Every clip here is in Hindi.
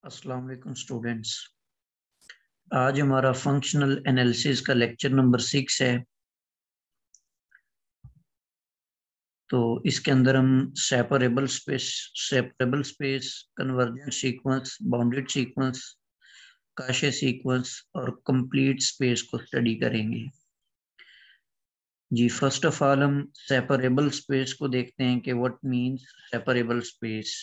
अस्सलाम वालेकुम स्टूडेंट्स। आज हमारा फंक्शनल एनालिसिस का लेक्चर नंबर 6 है। तो इसके अंदर हम separable space, convergent sequence, bounded sequence, Cauchy sequence और कंप्लीट स्पेस को स्टडी करेंगे। जी, फर्स्ट ऑफ ऑल हम सेपरेबल स्पेस को देखते हैं कि व्हाट मींस सेपरेबल स्पेस।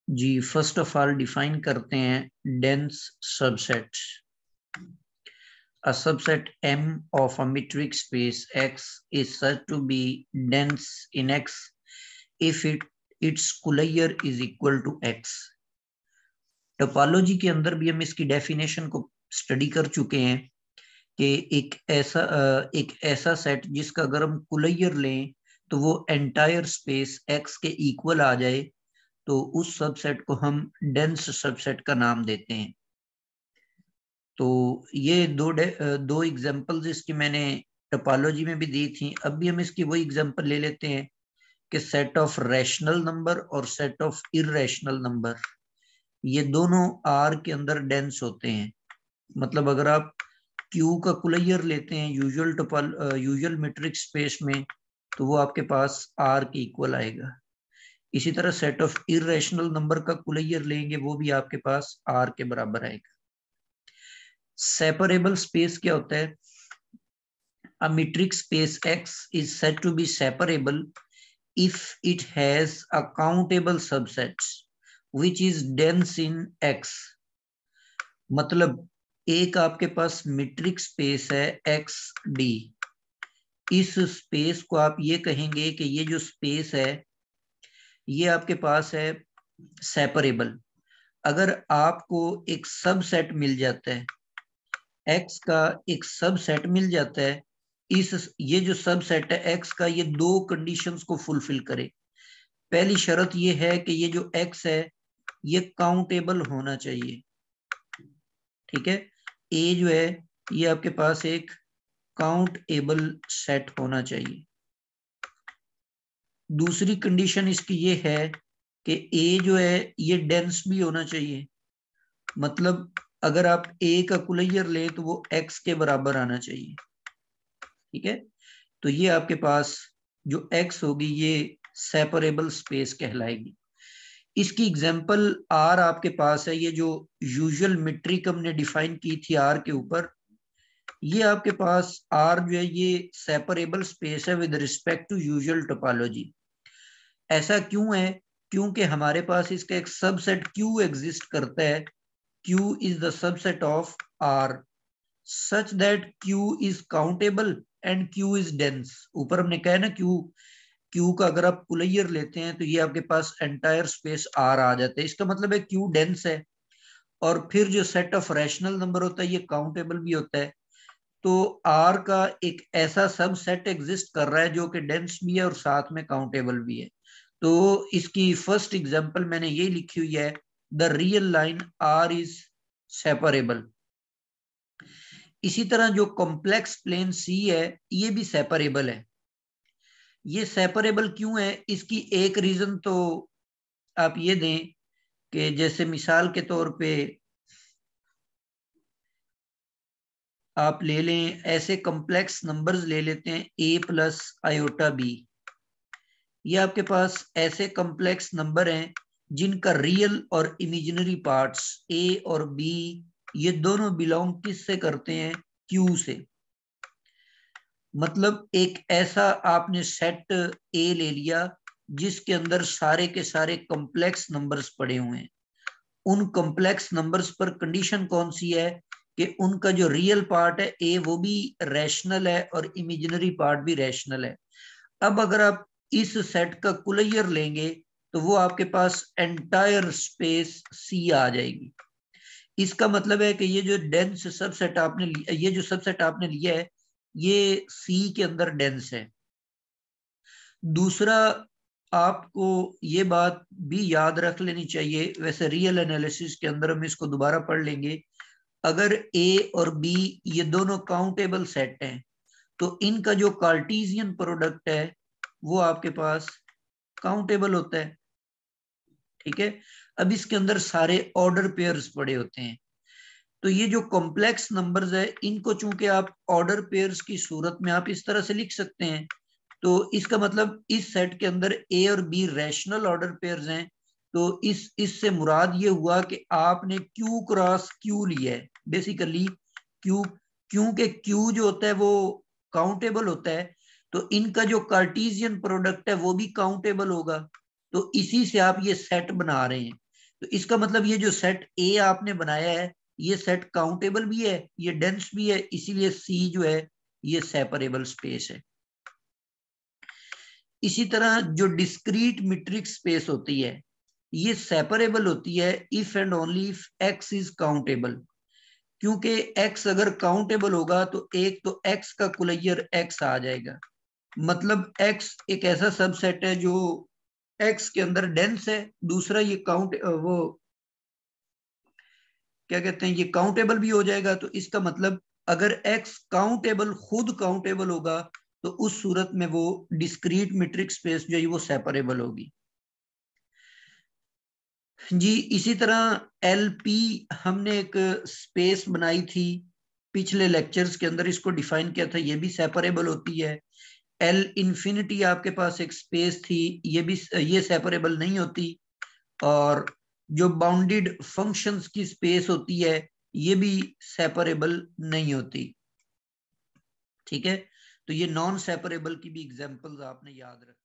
जी, फर्स्ट ऑफ ऑल डिफाइन करते हैं dense subset. A subset M of a metric space X is said to be dense in X if its Collier is equal to X। Topology के अंदर भी हम इसकी डेफिनेशन को स्टडी कर चुके हैं कि एक ऐसा सेट जिसका अगर हम कुलैयर लें तो वो एंटायर स्पेस X के इक्वल आ जाए तो उस सबसेट को हम डेंस सबसेट का नाम देते हैं। तो ये दो एग्जांपल्स इसकी मैंने टोपोलॉजी में भी दी थी। अब भी हम इसकी वही एग्जांपल ले लेते हैं कि सेट ऑफ रैशनल नंबर और सेट ऑफ इररेशनल नंबर ये दोनों आर के अंदर डेंस होते हैं। मतलब अगर आप क्यू का कुलैयर लेते हैं यूजुअल मेट्रिक स्पेस में तो वो आपके पास आर के इक्वल आएगा। इसी तरह सेट ऑफ इररेशनल नंबर का कुलैयर लेंगे वो भी आपके पास आर के बराबर आएगा। सेपरेबल स्पेस क्या होता है? A metric space X is said to be separable if it has a countable subset which is dense in X। मतलब एक आपके पास मीट्रिक स्पेस है एक्स डी। इस स्पेस को आप ये कहेंगे कि ये जो स्पेस है ये आपके पास है सेपरेबल। अगर आपको एक सबसेट मिल जाता है, एक्स का एक सबसेट मिल जाता है, ये जो सबसेट है एक्स का ये दो कंडीशंस को फुलफिल करे। पहली शर्त ये है कि ये जो एक्स है ये काउंटेबल होना चाहिए। ठीक है, ए जो है ये आपके पास एक काउंटेबल सेट होना चाहिए। दूसरी कंडीशन इसकी ये है कि ए जो है ये डेंस भी होना चाहिए। मतलब अगर आप ए का कुलैयर ले तो वो एक्स के बराबर आना चाहिए। ठीक है, तो ये आपके पास जो एक्स होगी ये सेपरेबल स्पेस कहलाएगी। इसकी एग्जांपल आर आपके पास है। ये जो यूजुअल मेट्रिक हमने डिफाइन की थी आर के ऊपर, ये आपके पास आर जो है ये सेपरेबल स्पेस है with respect to usual topology. ऐसा क्यों है? क्योंकि हमारे पास इसका एक सबसेट क्यू एग्जिस्ट करता है। Q is the subset of R such that Q is countable and Q is dense. ऊपर हमने कहा ना क्यू का अगर आप कुलैयर लेते हैं तो ये आपके पास एंटायर स्पेस आर आ जाता है। इसका मतलब है क्यू डेंस है। और फिर जो सेट ऑफ रैशनल नंबर होता है ये काउंटेबल भी होता है। तो आर का एक ऐसा सब सेट एग्जिस्ट कर रहा है जो कि डेंस भी है और साथ में काउंटेबल भी है। तो इसकी फर्स्ट एग्जांपल मैंने ये लिखी हुई है, the real line R is separable. इसी तरह जो कॉम्प्लेक्स प्लेन सी है ये भी सेपरेबल है। ये सेपरेबल क्यों है? इसकी एक रीजन तो आप ये दें कि जैसे मिसाल के तौर पे आप ले लें, ऐसे कॉम्प्लेक्स नंबर्स ले लेते हैं a प्लस आयोटा बी। ये आपके पास ऐसे कॉम्प्लेक्स नंबर हैं जिनका रियल और इमेजिनरी पार्ट्स a और b ये दोनों बिलोंग किससे करते हैं? q से। मतलब एक ऐसा आपने सेट ए ले लिया जिसके अंदर सारे के सारे कॉम्प्लेक्स नंबर्स पड़े हुए हैं। उन कॉम्प्लेक्स नंबर्स पर कंडीशन कौन सी है कि उनका जो रियल पार्ट है ए वो भी रैशनल है और इमेजिनरी पार्ट भी रैशनल है। अब अगर आप इस सेट का कुलैयर लेंगे तो वो आपके पास एंटायर स्पेस सी आ जाएगी। इसका मतलब है कि ये जो डेंस सबसेट आपने लिया, ये जो सबसेट आपने लिया है ये सी के अंदर डेंस है। दूसरा, आपको ये बात भी याद रख लेनी चाहिए, वैसे रियल एनालिसिस के अंदर हम इसको दोबारा पढ़ लेंगे। अगर ए और बी ये दोनों काउंटेबल सेट हैं तो इनका जो कार्टेशियन प्रोडक्ट है वो आपके पास काउंटेबल होता है। ठीक है, अब इसके अंदर सारे ऑर्डर पेयर्स पड़े होते हैं। तो ये जो कॉम्प्लेक्स नंबर्स है इनको चूंकि आप ऑर्डर पेयर्स की सूरत में आप इस तरह से लिख सकते हैं, तो इसका मतलब इस सेट के अंदर ए और बी रैशनल ऑर्डर पेयर्स हैं। तो इससे मुराद ये हुआ कि आपने क्यू क्रॉस क्यू लिया है बेसिकली। क्यू क्यू के क्यू जो होता है वो काउंटेबल होता है, तो इनका जो कार्टीजियन प्रोडक्ट है वो भी काउंटेबल होगा। तो इसी से आप ये सेट बना रहे हैं। तो इसका मतलब ये जो सेट ए आपने बनाया है ये सेट काउंटेबल भी है, ये डेंस भी है, इसीलिए सी जो है ये सेपरेबल स्पेस है। इसी तरह जो डिस्क्रीट मीट्रिक स्पेस होती है ये सेपरेबल होती है if and only if x is countable. क्योंकि एक्स अगर काउंटेबल होगा तो एक तो एक्स का कुलैयर एक्स आ जाएगा, मतलब एक्स एक ऐसा सबसेट है जो एक्स के अंदर डेंस है। दूसरा ये वो क्या कहते हैं, ये काउंटेबल भी हो जाएगा। तो इसका मतलब अगर एक्स काउंटेबल खुद काउंटेबल होगा तो उस सूरत में वो डिस्क्रीट मीट्रिक स्पेस जो है वो सेपरेबल होगी। जी इसी तरह एलपी हमने एक स्पेस बनाई थी पिछले लेक्चर्स के अंदर, इसको डिफाइन किया था, ये भी सेपरेबल होती है। एल इंफिनिटी आपके पास एक स्पेस थी, ये सेपरेबल नहीं होती। और जो बाउंडेड फंक्शंस की स्पेस होती है ये भी सेपरेबल नहीं होती। ठीक है, तो ये नॉन सेपरेबल की भी एग्जांपल्स आपने याद रखनी।